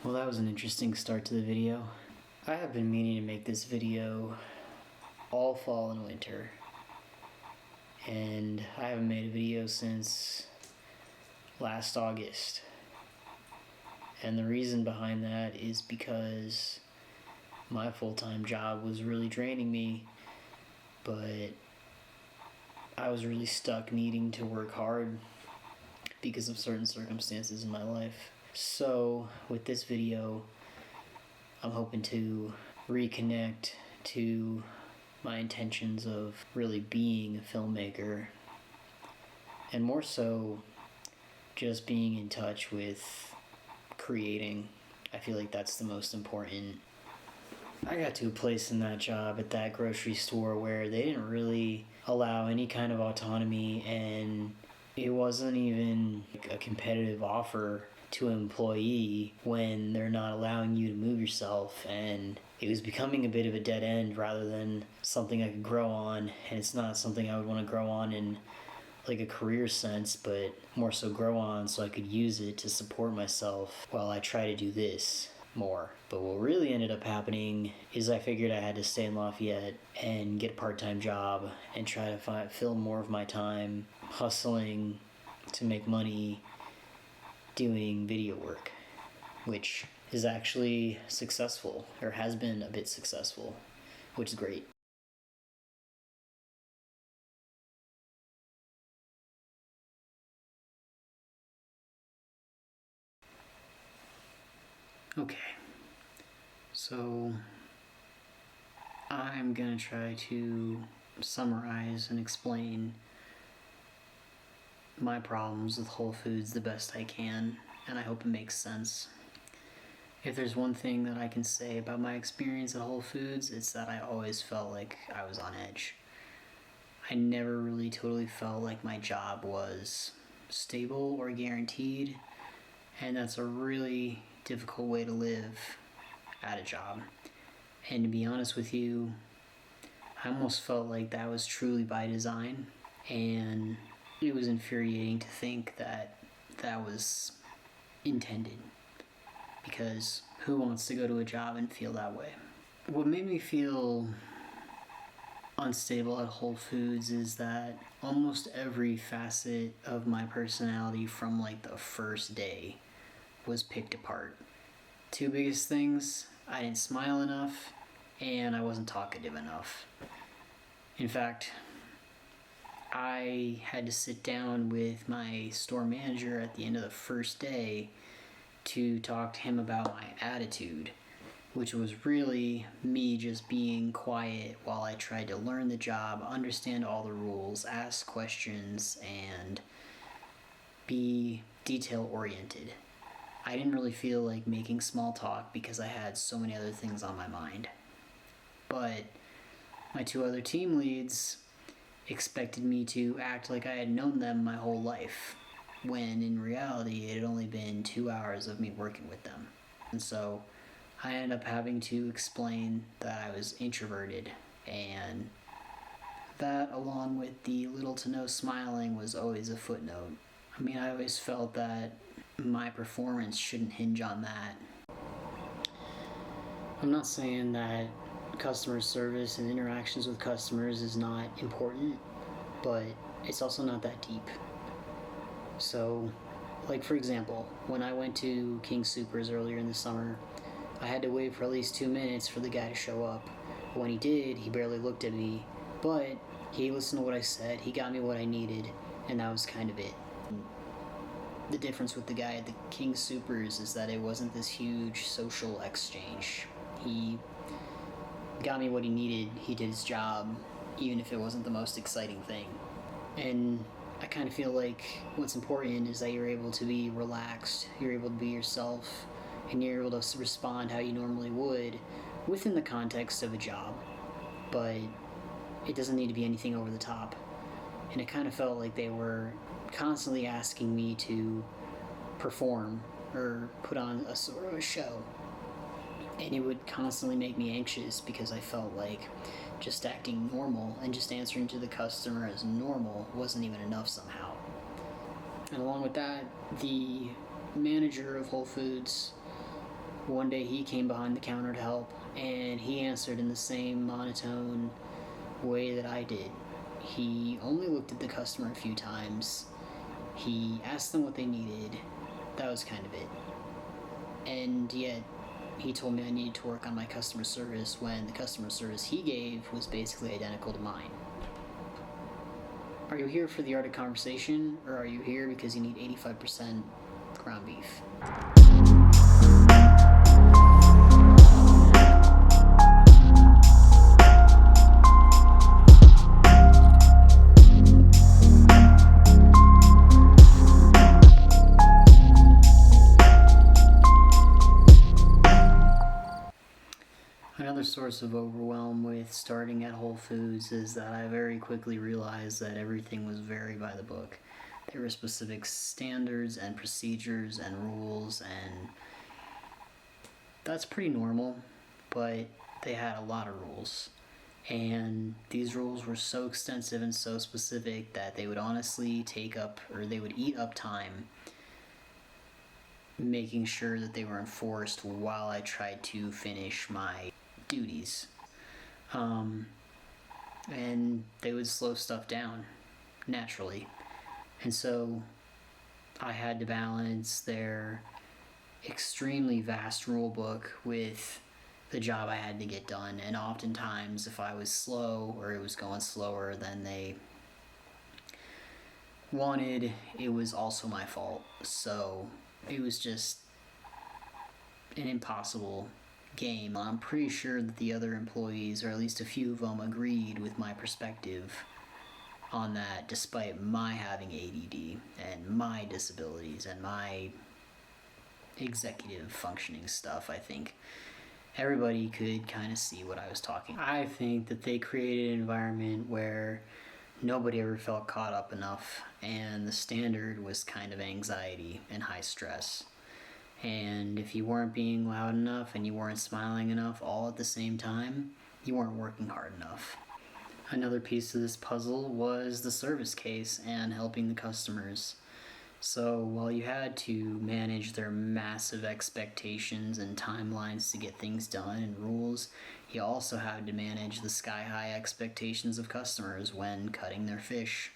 Well, that was an interesting start to the video. I have been meaning to make this video all fall and winter, and I haven't made a video since last August. And the reason behind that is because my full-time job was really draining me, but I was really stuck needing to work hard because of certain circumstances in my life. So with this video, I'm hoping to reconnect to my intentions of really being a filmmaker, and more so just being in touch with creating. I feel like that's the most important. I got to a place in that job at that grocery store where they didn't really allow any kind of autonomy, and it wasn't even a competitive offer to an employee when they're not allowing you to move yourself, and it was becoming a bit of a dead end rather than something I could grow on. And it's not something I would want to grow on in like a career sense, but more so grow on so I could use it to support myself while I try to do this more. But what really ended up happening is I figured I had to stay in Lafayette and get a part-time job and try to fill more of my time hustling to make money doing video work, which is actually successful, or has been a bit successful, which is great. Okay, so I'm gonna try to summarize and explain my problems with Whole Foods the best I can, and I hope it makes sense. If there's one thing that I can say about my experience at Whole Foods, it's that I always felt like I was on edge. I never really totally felt like my job was stable or guaranteed, and that's a really difficult way to live at a job. And to be honest with you, I almost felt like that was truly by design, and it was infuriating to think that that was intended, because who wants to go to a job and feel that way? What made me feel unstable at Whole Foods is that almost every facet of my personality from like the first day was picked apart. Two biggest things: I didn't smile enough, and I wasn't talkative enough. In fact, I had to sit down with my store manager at the end of the first day to talk to him about my attitude, which was really me just being quiet while I tried to learn the job, understand all the rules, ask questions, and be detail-oriented. I didn't really feel like making small talk because I had so many other things on my mind. But my two other team leads expected me to act like I had known them my whole life, when in reality it had only been 2 hours of me working with them. And so I ended up having to explain that I was introverted, and that, along with the little to no smiling, was always a footnote. I mean, I always felt that my performance shouldn't hinge on that. I'm not saying that customer service and interactions with customers is not important, but it's also not that deep. So, like for example, when I went to King Soopers earlier in the summer, I had to wait for at least 2 minutes for the guy to show up. When he did, he barely looked at me, but he listened to what I said, he got me what I needed, and that was kind of it. the difference with the guy at the King Soopers is that it wasn't this huge social exchange. He got me what he needed, he did his job, even if it wasn't the most exciting thing. And I kind of feel like what's important is that you're able to be relaxed, you're able to be yourself, and you're able to respond how you normally would within the context of a job. But it doesn't need to be anything over the top. And it kind of felt like they were constantly asking me to perform or put on a sort of a show. And it would constantly make me anxious because I felt like just acting normal and just answering to the customer as normal wasn't even enough somehow. And along with that, the manager of Whole Foods, one day he came behind the counter to help, and he answered in the same monotone way that I did. He only looked at the customer a few times. He asked them what they needed. That was kind of it. And yet, he told me I needed to work on my customer service when the customer service he gave was basically identical to mine. Are you here for the art of conversation, or are you here because you need 85% ground beef? Another source of overwhelm with starting at Whole Foods is that I very quickly realized that everything was very by the book. There were specific standards and procedures and rules, and that's pretty normal, but they had a lot of rules. And these rules were so extensive and so specific that they would honestly they would eat up time making sure that they were enforced while I tried to finish my duties. And they would slow stuff down naturally. And so I had to balance their extremely vast rule book with the job I had to get done. And oftentimes, if I was slow or it was going slower than they wanted, it was also my fault. So it was just an impossible game. I'm pretty sure that the other employees, or at least a few of them, agreed with my perspective on that, despite my having ADD and my disabilities and my executive functioning stuff. I think everybody could kind of see what I was talking about. I think that they created an environment where nobody ever felt caught up enough, and the standard was kind of anxiety and high stress. And if you weren't being loud enough and you weren't smiling enough all at the same time, you weren't working hard enough. Another piece of this puzzle was the service case and helping the customers. So while you had to manage their massive expectations and timelines to get things done and rules, you also had to manage the sky-high expectations of customers when cutting their fish.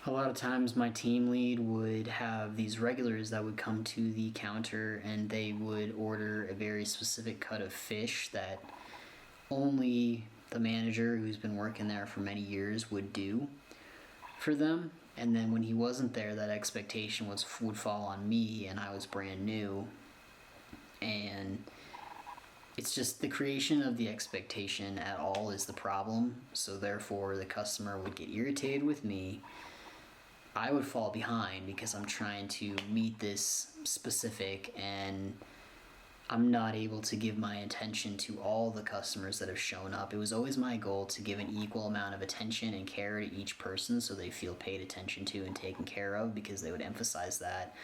A lot of times my team lead would have these regulars that would come to the counter and they would order a very specific cut of fish that only the manager who's been working there for many years would do for them. And then when he wasn't there, that expectation would fall on me, and I was brand new. And it's just the creation of the expectation at all is the problem. So therefore the customer would get irritated with me. I would fall behind because I'm trying to meet this specific, and I'm not able to give my attention to all the customers that have shown up. It was always my goal to give an equal amount of attention and care to each person so they feel paid attention to and taken care of, because they would emphasize that.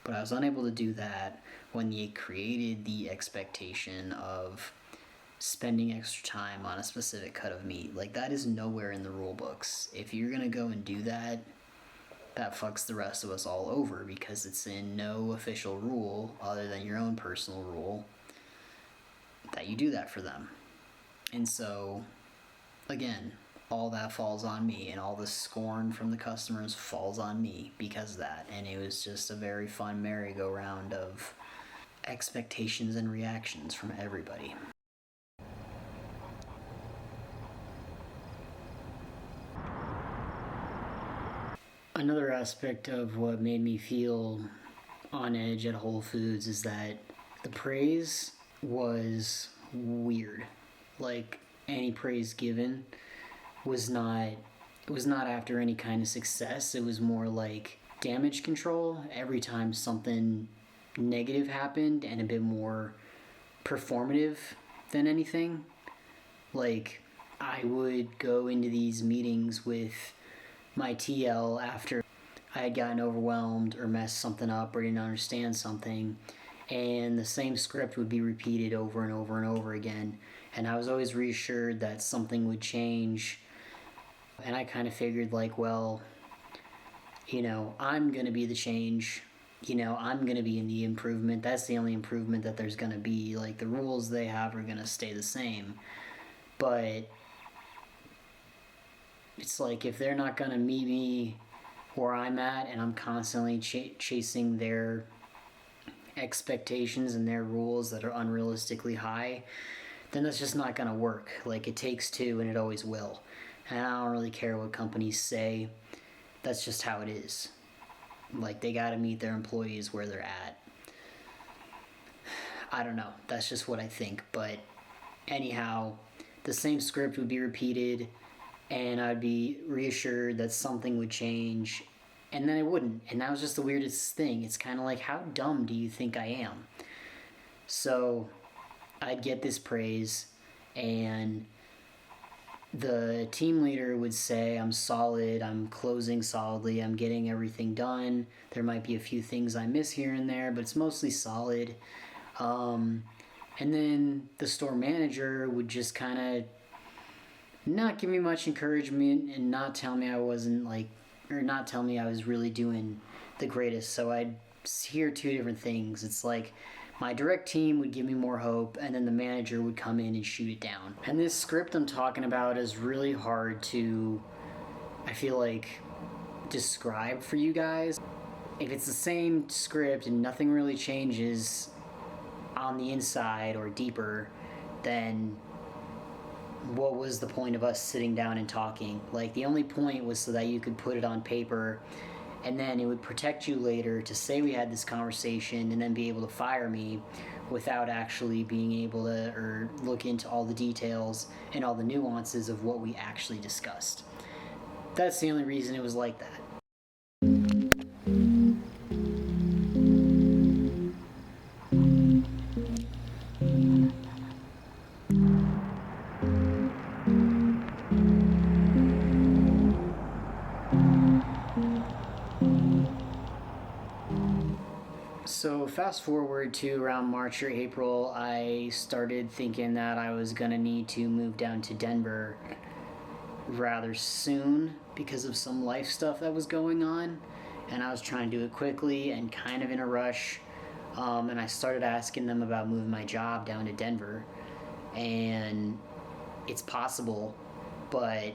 But I was unable to do that when they created the expectation of spending extra time on a specific cut of meat. Like, that is nowhere in the rule books. If you're going to go and do that, that fucks the rest of us all over, because it's in no official rule other than your own personal rule that you do that for them. And so, again, all that falls on me, and all the scorn from the customers falls on me because of that. And it was just a very fun merry-go-round of expectations and reactions from everybody. Another aspect of what made me feel on edge at Whole Foods is that the praise was weird. Like, any praise given was not after any kind of success. It was more like damage control every time something negative happened, and a bit more performative than anything. Like, I would go into these meetings with my TL after I had gotten overwhelmed or messed something up or didn't understand something, and the same script would be repeated over and over and over again, and I was always reassured that something would change. And I kind of figured, like, well, I'm gonna be the change. I'm gonna be in the improvement. That's the only improvement that there's gonna be. Like, the rules they have are gonna stay the same. But it's like, if they're not gonna meet me where I'm at, and I'm constantly chasing their expectations and their rules that are unrealistically high, then that's just not gonna work. Like, it takes two, and it always will. And I don't really care what companies say. That's just how it is. Like, they gotta meet their employees where they're at. I don't know. That's just what I think. But anyhow, the same script would be repeated, and I'd be reassured that something would change, and then it wouldn't. And that was just the weirdest thing. It's kind of like, how dumb do you think I am? So I'd get this praise, and the team leader would say, I'm solid, I'm closing solidly, I'm getting everything done. There might be a few things I miss here and there, but it's mostly solid. And then the store manager would just kind of not give me much encouragement and not tell me I wasn't not tell me I was really doing the greatest. So I'd hear two different things. It's like, my direct team would give me more hope, and then the manager would come in and shoot it down. And this script I'm talking about is really hard to, I feel like, describe for you guys. If it's the same script and nothing really changes on the inside or deeper, then what was the point of us sitting down and talking? Like, the only point was so that you could put it on paper, and then it would protect you later to say we had this conversation and then be able to fire me without actually being able to, or look into all the details and all the nuances of what we actually discussed. That's the only reason it was like that. So fast forward to around March or April, I started thinking that I was gonna need to move down to Denver rather soon because of some life stuff that was going on, and I was trying to do it quickly and kind of in a rush. And I started asking them about moving my job down to Denver, and it's possible, but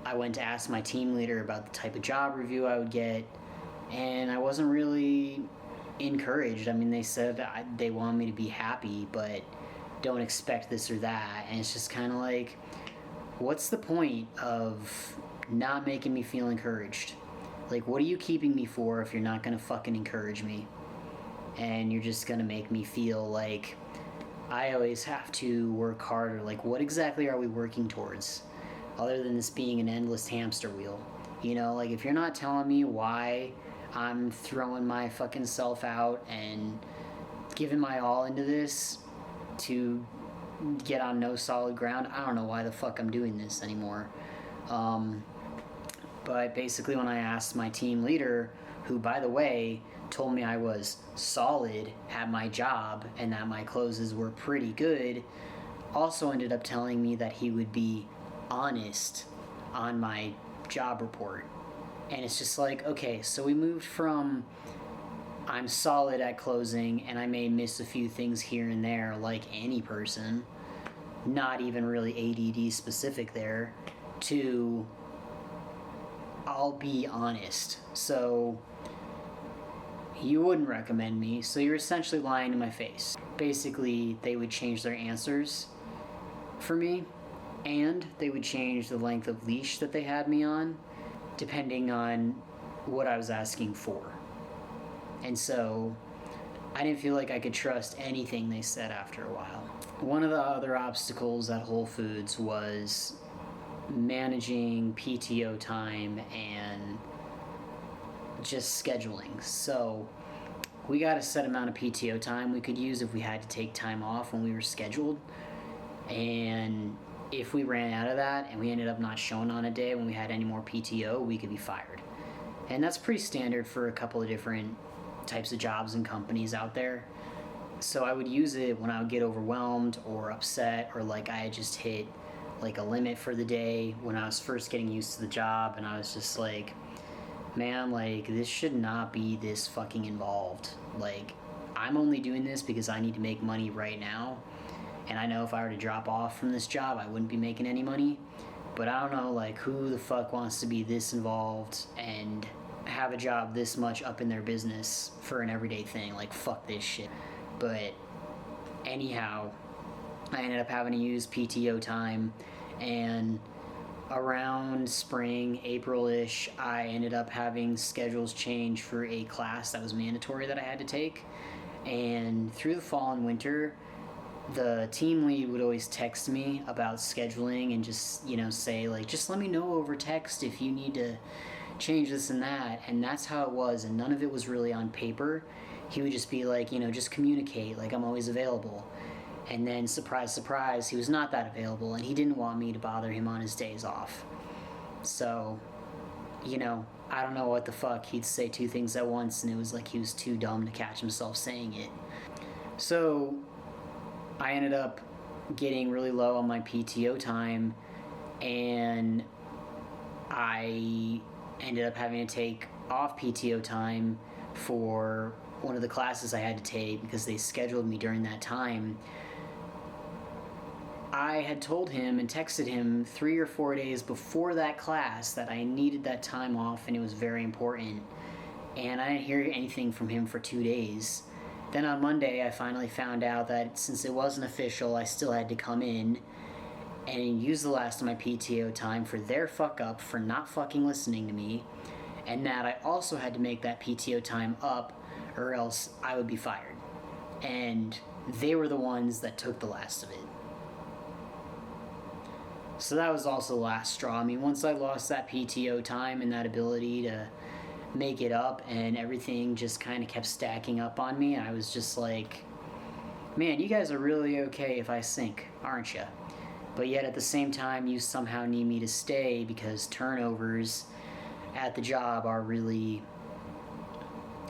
I went to ask my team leader about the type of job review I would get, and I wasn't really encouraged. I mean, they said they want me to be happy, but don't expect this or that. And it's just kind of like, what's the point of not making me feel encouraged? Like, what are you keeping me for if you're not gonna fucking encourage me? And you're just gonna make me feel like I always have to work harder. Like, what exactly are we working towards, other than this being an endless hamster wheel? Like, if you're not telling me why I'm throwing my fucking self out and giving my all into this to get on no solid ground, I don't know why the fuck I'm doing this anymore. But basically, when I asked my team leader, who, by the way, told me I was solid at my job and that my closes were pretty good, also ended up telling me that he would be honest on my job report. And it's just like, okay, so we moved from I'm solid at closing and I may miss a few things here and there like any person, not even really ADD specific there, to I'll be honest. So you wouldn't recommend me, so you're essentially lying to my face. Basically, they would change their answers for me, and they would change the length of leash that they had me on depending on what I was asking for. And so I didn't feel like I could trust anything they said after a while. One of the other obstacles at Whole Foods was managing PTO time and just scheduling. So we got a set amount of PTO time we could use if we had to take time off when we were scheduled. And if we ran out of that and we ended up not showing on a day when we had any more PTO, we could be fired. And that's pretty standard for a couple of different types of jobs and companies out there. So I would use it when I would get overwhelmed or upset, or like I had just hit like a limit for the day when I was first getting used to the job, and I was just like, man, like this should not be this fucking involved. Like I'm only doing this because I need to make money right now, and I know if I were to drop off from this job I wouldn't be making any money. But I don't know, like, who the fuck wants to be this involved and have a job this much up in their business for an everyday thing? Like, fuck this shit. But anyhow, I ended up having to use PTO time, and around spring, April-ish, I ended up having schedules change for a class that was mandatory that I had to take. And through the fall and winter, the team lead would always text me about scheduling and just, you know, say, like, just let me know over text if you need to change this and that. And that's how it was, and none of it was really on paper. He would just be like, you know, just communicate, like I'm always available. And then surprise, surprise, he was not that available, and he didn't want me to bother him on his days off. So, you know, I don't know what the fuck, he'd say two things at once, and it was like he was too dumb to catch himself saying it. So I ended up getting really low on my PTO time, and I ended up having to take off PTO time for one of the classes I had to take because they scheduled me during that time. I had told him and texted him 3 or 4 days before that class that I needed that time off and it was very important, and I didn't hear anything from him for 2 days. Then on Monday I finally found out that since it wasn't official, I still had to come in and use the last of my PTO time for their fuck up for not fucking listening to me, and that I also had to make that PTO time up or else I would be fired. And they were the ones that took the last of it. So that was also the last straw. I mean, once I lost that PTO time and that ability to make it up, and everything just kind of kept stacking up on me, I was just like, man, you guys are really okay if I sink, aren't you? But yet at the same time, you somehow need me to stay because turnovers at the job are really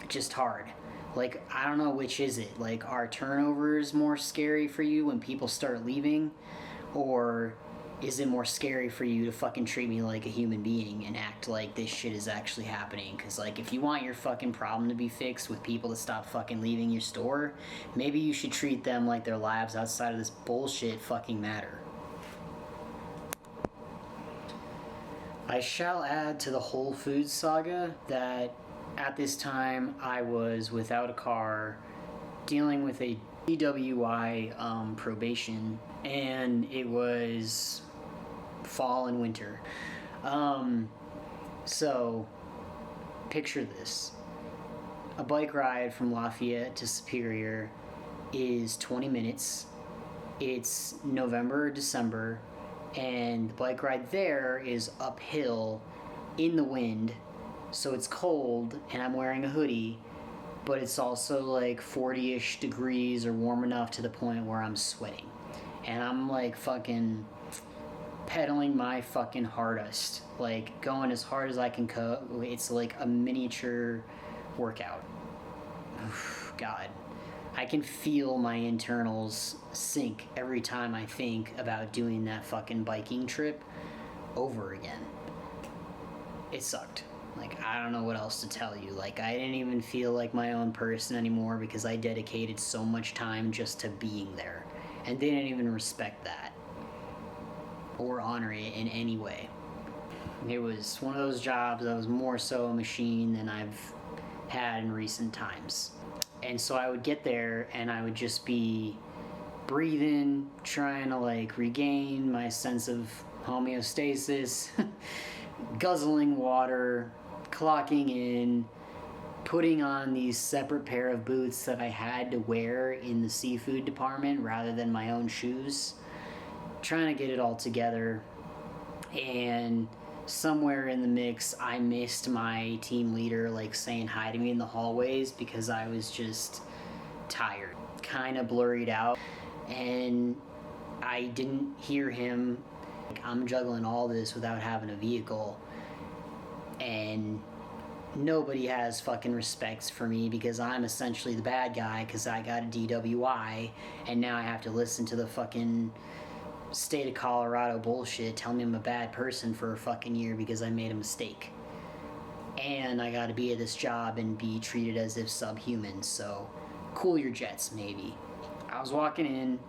just hard. Like, I don't know which is it. Like, are turnovers more scary for you when people start leaving? Or is it more scary for you to fucking treat me like a human being and act like this shit is actually happening? Because, like, if you want your fucking problem to be fixed with people to stop fucking leaving your store, maybe you should treat them like their lives outside of this bullshit fucking matter. I shall add to the Whole Foods saga that at this time I was without a car, dealing with a DWI probation, and it was fall and winter. So picture this. A bike ride from Lafayette to Superior is 20 minutes. It's November or December, and the bike ride there is uphill in the wind, so it's cold and I'm wearing a hoodie, but it's also like 40-ish degrees or warm enough to the point where I'm sweating, and I'm like fucking pedaling my fucking hardest, like going as hard as I can go. It's like a miniature workout. God, I can feel my internals sink every time I think about doing that fucking biking trip over again. It sucked. Like, I don't know what else to tell you. Like, I didn't even feel like my own person anymore because I dedicated so much time just to being there. And they didn't even respect that or honor it in any way. It was one of those jobs that was more so a machine than I've had in recent times. And so I would get there and I would just be breathing, trying to like regain my sense of homeostasis, guzzling water, clocking in, putting on these separate pair of boots that I had to wear in the seafood department rather than my own shoes, trying to get it all together. And somewhere in the mix, I missed my team leader like saying hi to me in the hallways because I was just tired, kind of blurred out, and I didn't hear him. I'm juggling all this without having a vehicle, and nobody has fucking respect for me because I'm essentially the bad guy because I got a DWI, and now I have to listen to the fucking state of Colorado bullshit tell me I'm a bad person for a fucking year because I made a mistake. And I gotta be at this job and be treated as if subhuman, so cool your jets, maybe. I was walking in,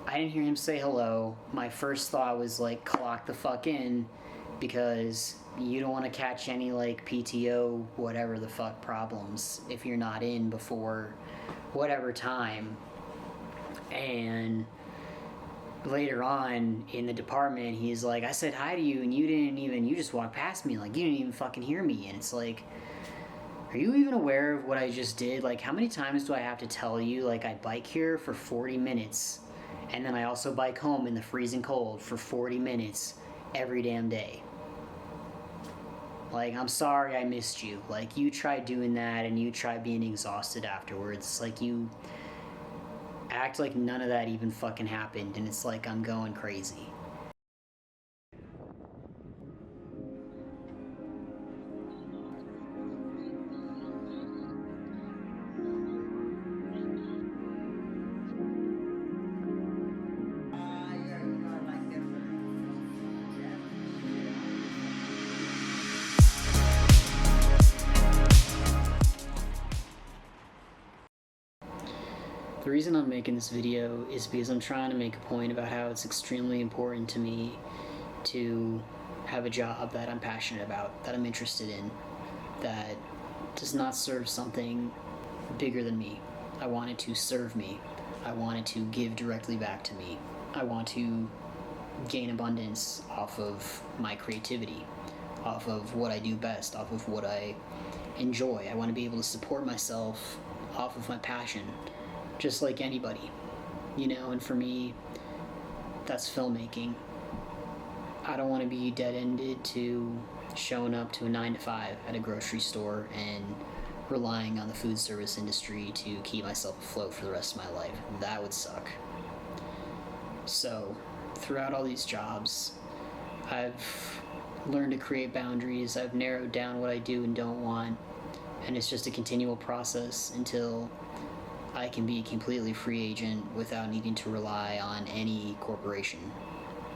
I didn't hear him say hello. My first thought was like, clock the fuck in, because you don't want to catch any like PTO whatever the fuck problems if you're not in before whatever time. And later on in the department, he's like, I said hi to you and you just walked past me, like you didn't even fucking hear me. And it's like, are you even aware of what I just did? Like, how many times do I have to tell you, like, I bike here for 40 minutes and then I also bike home in the freezing cold for 40 minutes every damn day? Like, I'm sorry I missed you. Like, you tried doing that and you tried being exhausted afterwards. Like, you act like none of that even fucking happened, and it's like I'm going crazy. The reason I'm making this video is because I'm trying to make a point about how it's extremely important to me to have a job that I'm passionate about, that I'm interested in, that does not serve something bigger than me. I want it to serve me. I want it to give directly back to me. I want to gain abundance off of my creativity, off of what I do best, off of what I enjoy. I want to be able to support myself off of my passion, just like anybody, you know. And for me, that's filmmaking. I don't want to be dead-ended to showing up to a 9-to-5 at a grocery store and relying on the food service industry to keep myself afloat for the rest of my life. That would suck. So throughout all these jobs, I've learned to create boundaries. I've narrowed down what I do and don't want, and it's just a continual process until I can be a completely free agent without needing to rely on any corporation.